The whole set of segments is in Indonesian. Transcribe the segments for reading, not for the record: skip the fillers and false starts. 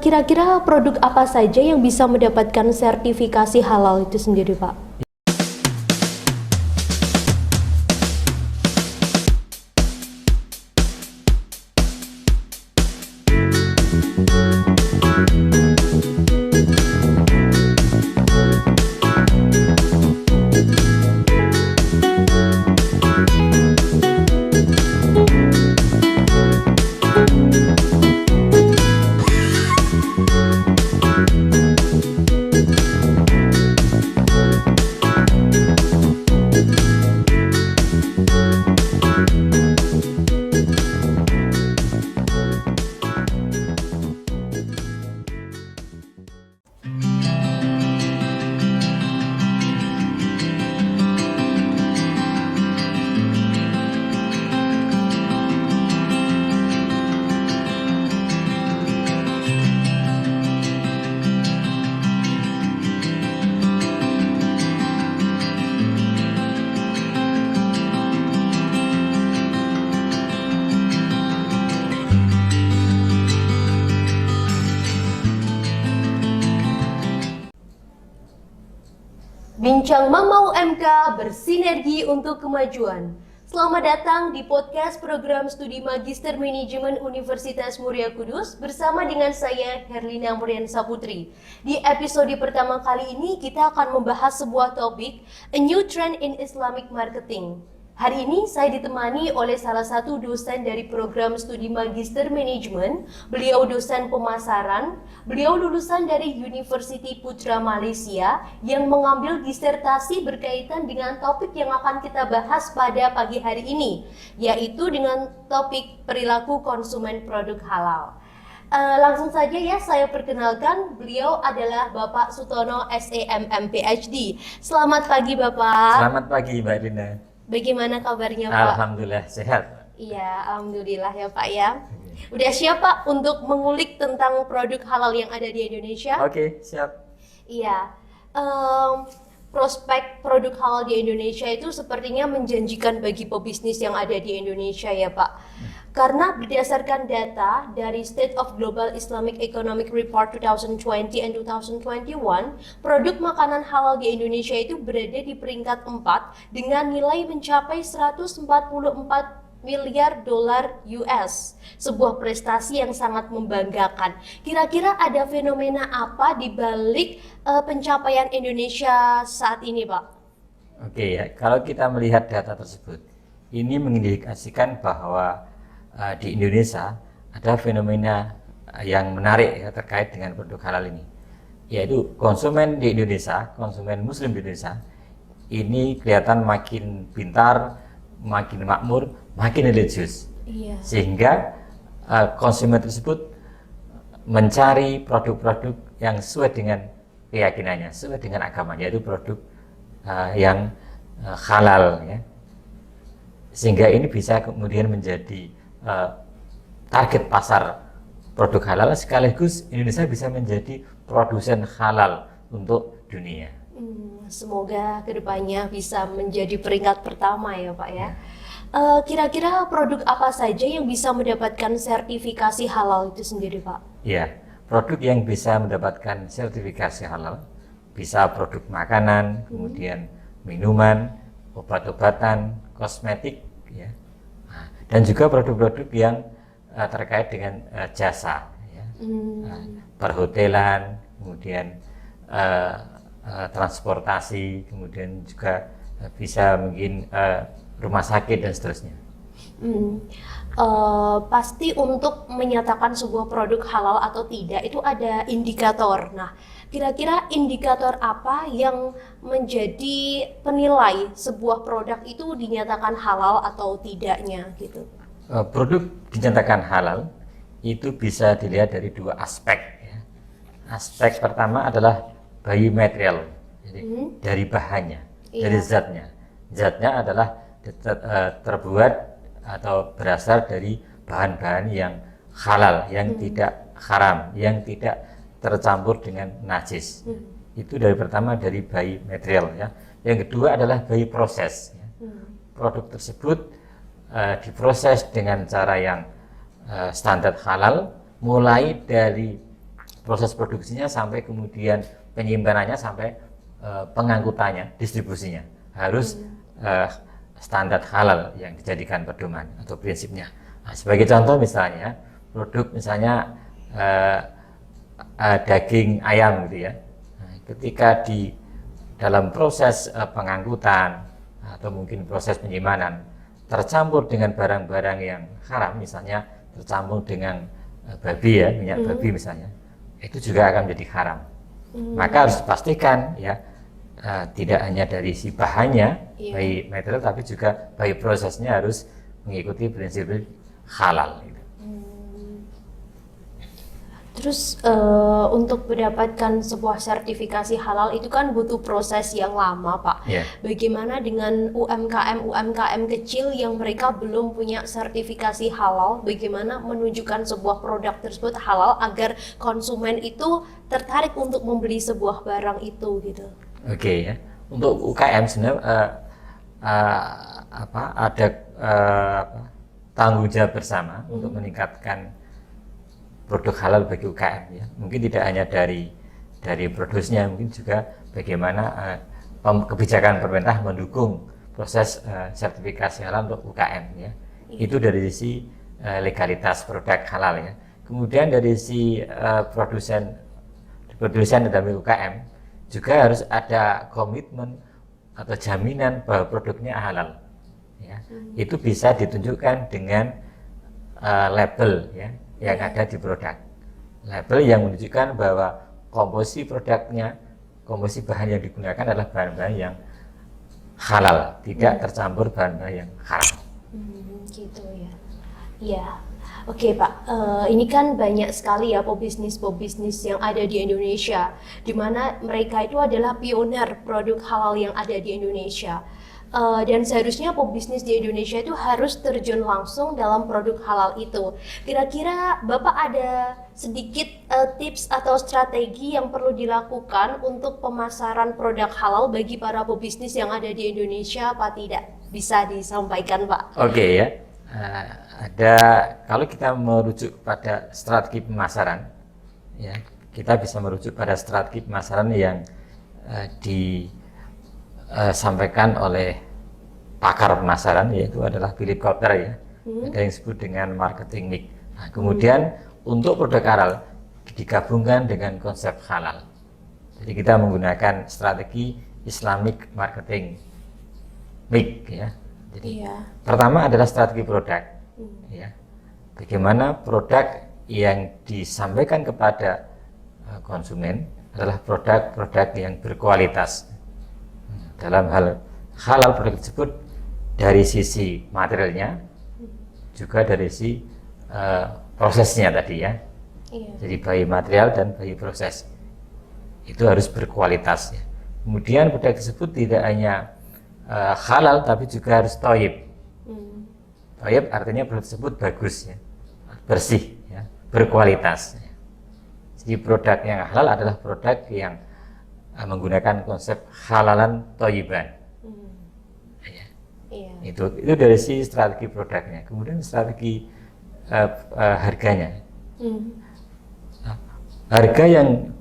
Kira-kira produk apa saja yang bisa mendapatkan sertifikasi halal itu sendiri, Pak? Bincang Mamau MK bersinergi untuk kemajuan. Selamat datang di podcast program studi Magister Manajemen Universitas Muria Kudus bersama dengan saya Herlina Muriansa Putri. Di episode pertama kali ini kita akan membahas sebuah topik, A New Trend in Islamic Marketing. Hari ini saya ditemani oleh salah satu dosen dari program studi Magister Manajemen. Beliau dosen pemasaran. Beliau lulusan dari University Putra Malaysia yang mengambil disertasi berkaitan dengan topik yang akan kita bahas pada pagi hari ini, yaitu dengan topik perilaku konsumen produk halal. Langsung saja ya saya perkenalkan, beliau adalah Bapak Sutono SEMM PhD. Selamat pagi Bapak. Selamat pagi Mbak Rina. Bagaimana kabarnya Pak? Alhamdulillah sehat. Iya, alhamdulillah ya Pak ya. Udah siap Pak untuk mengulik tentang produk halal yang ada di Indonesia? Oke, siap. Iya. Prospek produk halal di Indonesia itu sepertinya menjanjikan bagi pebisnis yang ada di Indonesia ya Pak. Karena berdasarkan data dari State of Global Islamic Economic Report 2020 and 2021, produk makanan halal di Indonesia itu berada di peringkat 4 dengan nilai mencapai 144 miliar dolar US. Sebuah prestasi yang sangat membanggakan. Kira-kira ada fenomena apa di balik pencapaian Indonesia saat ini, Pak? Oke ya, kalau kita melihat data tersebut, ini mengindikasikan bahwa di Indonesia ada fenomena yang menarik ya, terkait dengan produk halal ini, yaitu konsumen di Indonesia, konsumen Muslim di Indonesia ini kelihatan makin pintar, makin makmur, makin religius. Iya. Sehingga konsumen tersebut mencari produk-produk yang sesuai dengan keyakinannya, sesuai dengan agamanya, yaitu produk yang halal ya. Sehingga ini bisa kemudian menjadi target pasar produk halal, sekaligus Indonesia bisa menjadi produsen halal untuk dunia. Semoga kedepannya bisa menjadi peringkat pertama ya Pak ya. Kira-kira produk apa saja yang bisa mendapatkan sertifikasi halal itu sendiri Pak? Ya, produk yang bisa mendapatkan sertifikasi halal bisa produk makanan, kemudian minuman, obat-obatan, kosmetik ya. Dan juga produk-produk yang terkait dengan jasa, ya. Perhotelan, kemudian transportasi, kemudian juga bisa mungkin rumah sakit dan seterusnya. Pasti untuk menyatakan sebuah produk halal atau tidak itu ada indikator. Nah, kira-kira indikator apa yang menjadi penilai sebuah produk itu dinyatakan halal atau tidaknya gitu? Produk dinyatakan halal itu bisa dilihat dari dua aspek ya. Aspek pertama adalah biomaterial, jadi dari bahannya, dari zatnya. Zatnya adalah terbuat atau berasal dari bahan-bahan yang halal, yang tidak haram, yang tidak tercampur dengan najis. Itu dari pertama dari biomaterial ya. Yang kedua adalah bioproses ya. Produk tersebut diproses dengan cara yang standar halal, mulai dari proses produksinya sampai kemudian penyimpanannya sampai pengangkutannya, distribusinya harus standar halal yang dijadikan pedoman atau prinsipnya. Nah, sebagai contoh misalnya produk misalnya daging ayam gitu ya. Nah, ketika di dalam proses pengangkutan atau mungkin proses penyimpanan tercampur dengan barang-barang yang haram, misalnya tercampur dengan babi ya, minyak babi misalnya, itu juga akan menjadi haram. Maka harus dipastikan ya tidak hanya dari si bahannya, baik material, tapi juga baik prosesnya harus mengikuti prinsip halal. Terus untuk mendapatkan sebuah sertifikasi halal itu kan butuh proses yang lama, Pak. Bagaimana dengan UMKM kecil yang mereka belum punya sertifikasi halal? Bagaimana menunjukkan sebuah produk tersebut halal agar konsumen itu tertarik untuk membeli sebuah barang itu gitu? Oke ya. Untuk UKM sebenarnya ada tanggung jawab bersama untuk meningkatkan produk halal bagi UKM ya. Mungkin tidak hanya dari produksinya, mungkin juga bagaimana kebijakan pemerintah mendukung proses sertifikasi halal untuk UKM ya. Itu dari sisi legalitas produk halal ya. Kemudian dari sisi produsen dalam UKM juga harus ada komitmen atau jaminan bahwa produknya halal ya. Itu bisa ditunjukkan dengan label ya yang ada di produk, label yang menunjukkan bahwa komposisi produknya, komposisi bahan yang digunakan adalah bahan-bahan yang halal, tidak tercampur bahan-bahan yang haram. Gitu ya. Ya, oke Pak. Ini kan banyak sekali ya pebisnis yang ada di Indonesia, di mana mereka itu adalah pionir produk halal yang ada di Indonesia. Dan seharusnya pebisnis di Indonesia itu harus terjun langsung dalam produk halal itu. Kira-kira Bapak ada sedikit tips atau strategi yang perlu dilakukan untuk pemasaran produk halal bagi para pebisnis yang ada di Indonesia apa tidak? Bisa disampaikan Pak? Oke ya, ada kalau kita merujuk pada strategi pemasaran, ya kita bisa merujuk pada strategi pemasaran yang disampaikan oleh pakar pemasaran, yaitu adalah Philip Kotler ya. Ada yang disebut dengan marketing mix. Nah, kemudian untuk produk halal digabungkan dengan konsep halal. Jadi kita menggunakan strategi Islamic marketing mix ya. Jadi pertama adalah strategi produk ya. Bagaimana produk yang disampaikan kepada konsumen adalah produk-produk yang berkualitas. Dalam hal halal produk tersebut dari sisi materialnya juga dari sisi prosesnya tadi ya. Jadi baik material dan baik proses itu harus berkualitas ya. Kemudian produk tersebut tidak hanya halal tapi juga harus thayyib. Thayyib artinya produk tersebut bagus ya, bersih ya, berkualitas ya. Jadi produk yang halal adalah produk yang menggunakan konsep halalan thayyiban. Itu dari sisi strategi produknya. Kemudian strategi harganya. Harga yang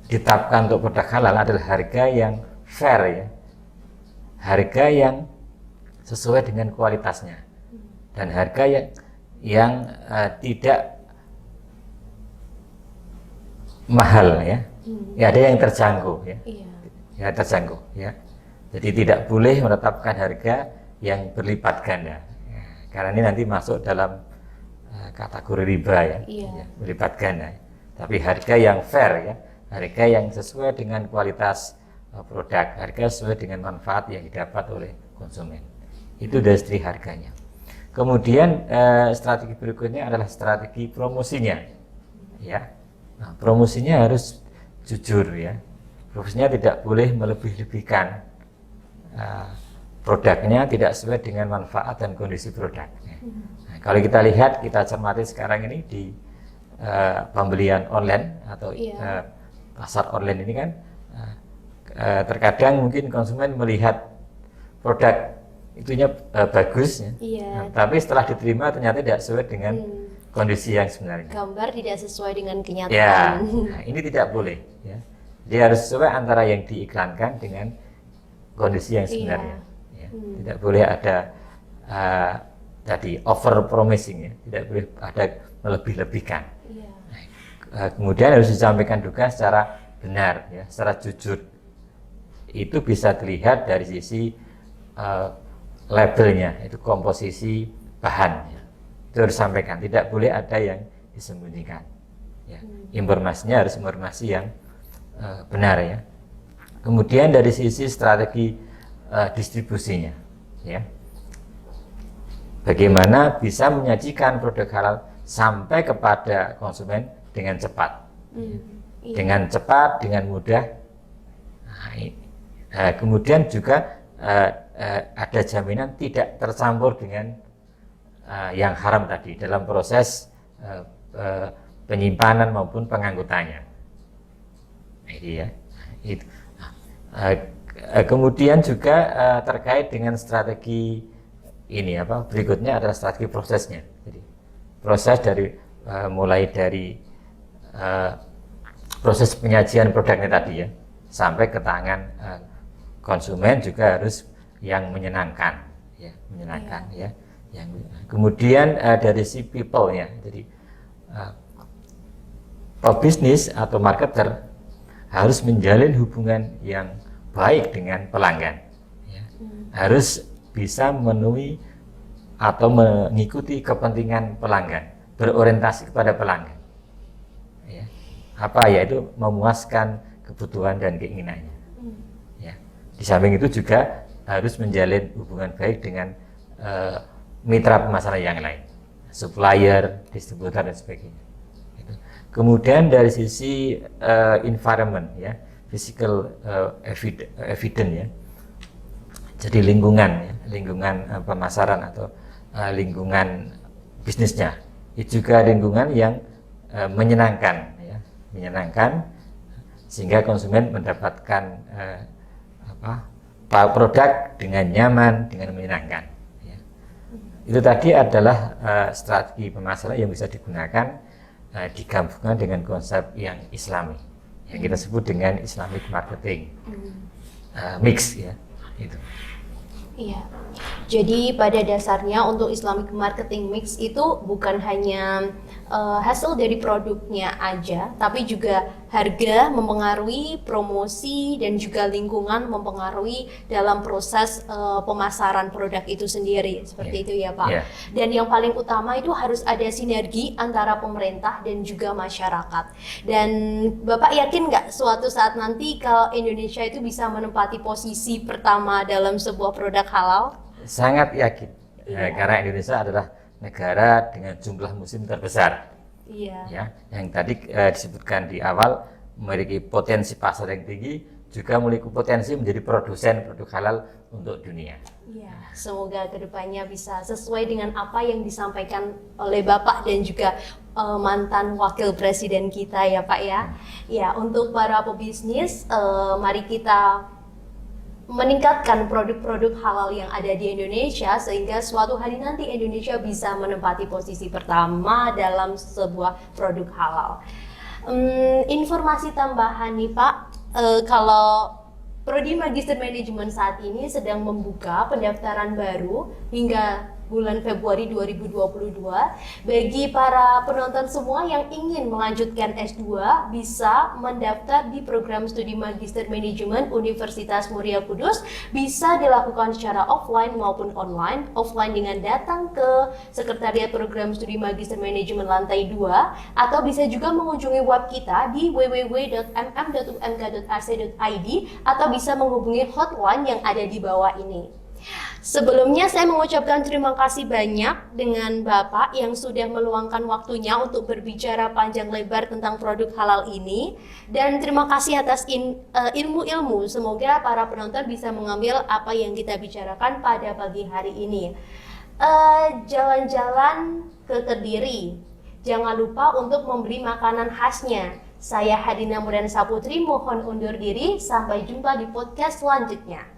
ditetapkan untuk produk halal adalah harga yang fair ya. Harga yang sesuai dengan kualitasnya. Dan harga yang tidak mahal ya. Ya ada yang terjangkau ya. Ya terjangkau ya. Jadi tidak boleh menetapkan harga yang berlipat ganda. Ya, karena ini nanti masuk dalam kategori riba ya, ya, berlipat ganda. Tapi harga yang fair ya, harga yang sesuai dengan kualitas produk, harga sesuai dengan manfaat yang didapat oleh konsumen. Itu dari segi harganya. Kemudian strategi berikutnya adalah strategi promosinya. Ya, nah, promosinya harus jujur ya. Promosinya tidak boleh melebih-lebihkan produknya, tidak sesuai dengan manfaat dan kondisi produknya. Nah, kalau kita lihat, kita cermati sekarang ini di pembelian online atau pasar online ini kan terkadang mungkin konsumen melihat produk itunya bagus ya. Nah, tapi setelah diterima ternyata tidak sesuai dengan kondisi yang sebenarnya. Gambar tidak sesuai dengan Ya, kenyataan. nah, ini tidak boleh. Ya. Dia harus sesuai antara yang diiklankan dengan kondisi yang sebenarnya. Ya. Tidak boleh ada tadi over promising, ya. Tidak boleh ada melebih-lebihkan. Iya. Kemudian harus disampaikan juga secara benar, ya, secara jujur. Itu bisa dilihat dari sisi labelnya, itu komposisi bahan. Ya. Itu harus disampaikan, tidak boleh ada yang disembunyikan. Ya. Informasinya harus informasi yang benar, ya. Kemudian dari sisi strategi distribusinya, ya, bagaimana bisa menyajikan produk halal sampai kepada konsumen dengan cepat, dengan cepat, dengan mudah. Kemudian juga ada jaminan tidak tercampur dengan yang haram tadi dalam proses penyimpanan maupun pengangkutannya. Ini ya. Itu. Kemudian juga terkait dengan strategi ini berikutnya adalah strategi prosesnya. Jadi proses dari mulai dari proses penyajian produknya tadi, ya, sampai ke tangan konsumen juga harus yang menyenangkan, ya, menyenangkan, ya. Yang kemudian dari si people-nya, jadi pebisnis atau marketer harus menjalin hubungan yang baik dengan pelanggan, ya. Harus bisa memenuhi atau mengikuti kepentingan pelanggan, berorientasi kepada pelanggan, ya. Yaitu memuaskan kebutuhan dan keinginannya, ya. Di samping itu juga harus menjalin hubungan baik dengan mitra pemasaran yang lain, supplier, distributor dan sebagainya. Kemudian dari sisi environment, ya, physical evidence, ya, jadi lingkungan, ya, lingkungan pemasaran atau lingkungan bisnisnya, itu juga lingkungan yang menyenangkan, ya, menyenangkan sehingga konsumen mendapatkan produk dengan nyaman, dengan menyenangkan, ya. Itu tadi adalah strategi pemasaran yang bisa digunakan digabungkan dengan konsep yang Islami, yang kita sebut dengan Islamic marketing mix, ya, itu. Iya. Jadi pada dasarnya untuk Islamic marketing mix itu bukan hanya hasil dari produknya aja, tapi juga harga mempengaruhi, promosi dan juga lingkungan mempengaruhi dalam proses pemasaran produk itu sendiri, seperti itu ya Pak. Yeah. Dan yang paling utama itu harus ada sinergi antara pemerintah dan juga masyarakat. Dan Bapak yakin nggak suatu saat nanti kalau Indonesia itu bisa menempati posisi pertama dalam sebuah produk halal? Sangat yakin, karena Indonesia adalah negara dengan jumlah muslim terbesar, ya, yang tadi disebutkan di awal, memiliki potensi pasar yang tinggi, juga memiliki potensi menjadi produsen produk halal untuk dunia. Ya, semoga kedepannya bisa sesuai dengan apa yang disampaikan oleh Bapak dan juga mantan wakil presiden kita, ya Pak, ya. Ya, untuk para pebisnis, mari kita meningkatkan produk-produk halal yang ada di Indonesia sehingga suatu hari nanti Indonesia bisa menempati posisi pertama dalam sebuah produk halal. Informasi tambahan nih Pak, kalau Prodi Magister Manajemen saat ini sedang membuka pendaftaran baru hingga bulan Februari 2022. Bagi para penonton semua yang ingin melanjutkan S2 bisa mendaftar di program studi Magister Manajemen Universitas Muria Kudus. Bisa dilakukan secara offline maupun online. Offline dengan datang ke Sekretariat Program Studi Magister Manajemen lantai 2 atau bisa juga mengunjungi web kita di www.mm.umk.ac.id atau bisa menghubungi hotline yang ada di bawah ini. Sebelumnya saya mengucapkan terima kasih banyak dengan Bapak yang sudah meluangkan waktunya untuk berbicara panjang lebar tentang produk halal ini, dan terima kasih atas ilmu-ilmu. Semoga para penonton bisa mengambil apa yang kita bicarakan pada pagi hari ini. Jalan-jalan ke Kediri, jangan lupa untuk memberi makanan khasnya. Saya Hadina Murdan Saputri mohon undur diri, sampai jumpa di podcast selanjutnya.